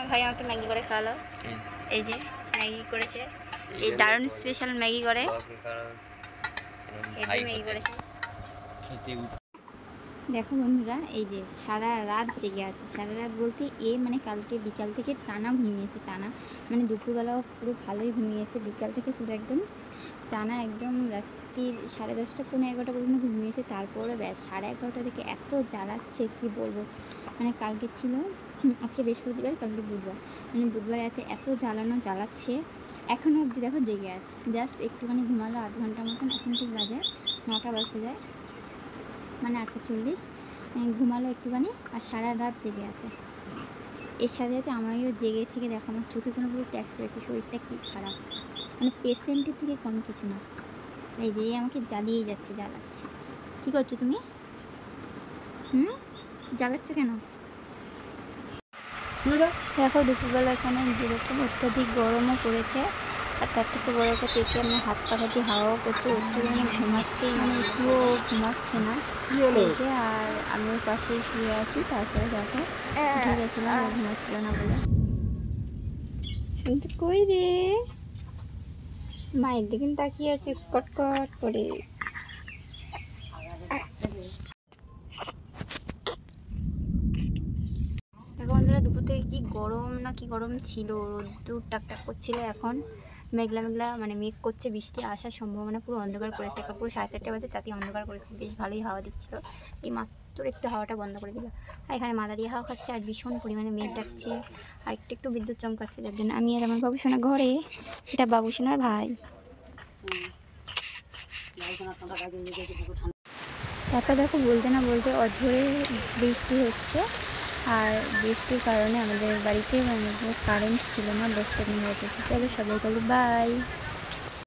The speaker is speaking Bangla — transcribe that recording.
আমার ভাই আমাকে ম্যাগি করে খাওয়ালো। এই যে ম্যাগি করেছে, এই দারুণ স্পেশাল ম্যাগি করে, ম্যাগি করেছে। দেখো বন্ধুরা, এই যে সারা রাত জেগে আছে। সারা রাত বলতে মানে কালকে বিকাল থেকে টানা ঘুমিয়েছে, টানা মানে দুপুরবেলাও পুরো ভালোই ঘুমিয়েছে, বিকাল থেকে পুরো একদম টানা একদম রাত্রির 10:30 পৌনে 11টা পর্যন্ত ঘুমিয়েছে। তারপরে ব্যাস 11:30 থেকে এত জ্বালাচ্ছে কি বলবো। মানে কালকে ছিল আজকে বৃহস্পতিবার, কালকে বুধবার, মানে বুধবার এত জ্বালাচ্ছে। এখনও অবধি দেখো জেগে আছে। জাস্ট একটুখানি ঘুমালো আধ ঘন্টার মতন, এখন ঠিক বাজে 9টা বাজতে যায়, মানে 8:40। ঘুমালো একটুখানি আর সারা রাত জেগে আছে। এর সাথে সাথে আমাকেও জেগে থেকে দেখো আমার চোখে কোনো পুরো ট্যাক্স পড়েছে, শরীরটা কী খারাপ, মানে পেশেন্টের থেকে কম কিছু না। এই যে আমাকে জ্বালিয়েই যাচ্ছে, জ্বালাচ্ছে। কী করছো তুমি? জ্বালাচ্ছ কেন? দেখো দুপুরবেলা এখানে যেরকম অত্যাধিক গরমও পড়েছে, আর তার থেকে বড় কথা একে আমার হাত পাখা দিয়ে হাওয়াও করছে, মানে ঘুমাচ্ছে, মানে একটুও ঘুমাচ্ছে না। যে আর আমি ওর পাশেই শুয়ে আছি। তারপরে দেখো উঠে গেছিলাম, ও ঘুমাচ্ছিল না বলে। শুনতে কই রে, মায়ের দিকে তাকিয়ে আছে কটকট করে। দেখো বন্ধুরা, দুপুর থেকে কি গরম ছিল, রোদ্দুর টাকটাক করছিল। এখন মেঘলা মেঘলা, মানে মেঘ করছে, বৃষ্টি আসার সম্ভাবনা, পুরো অন্ধকার করেছে। এখন পুরো 4:30 বাজে, তাতে অন্ধকার করেছে। বেশ ভালোই হাওয়া দিচ্ছিল, এই মাত্র একটু হাওয়াটা বন্ধ করে দিল। আর এখানে মাথা দিয়ে হাওয়া খাচ্ছে, আর ভীষণ পরিমাণে মেঘ ডাকছে, আর একটু বিদ্যুৎ চমকাচ্ছে। যার জন্য আমি আর আমার বাবুসোনা ঘরে, এটা বাবুসোনার ভাই। তারপর দেখো বলতে না বলতে অঝোরে বৃষ্টি হচ্ছে, আর বৃষ্টির কারণে আমাদের বাড়িতে মানে কারেন্ট ছিল না, 10 সেকেন্ড হয়ে যাচ্ছে। চলো সবাই তাহলে বাই।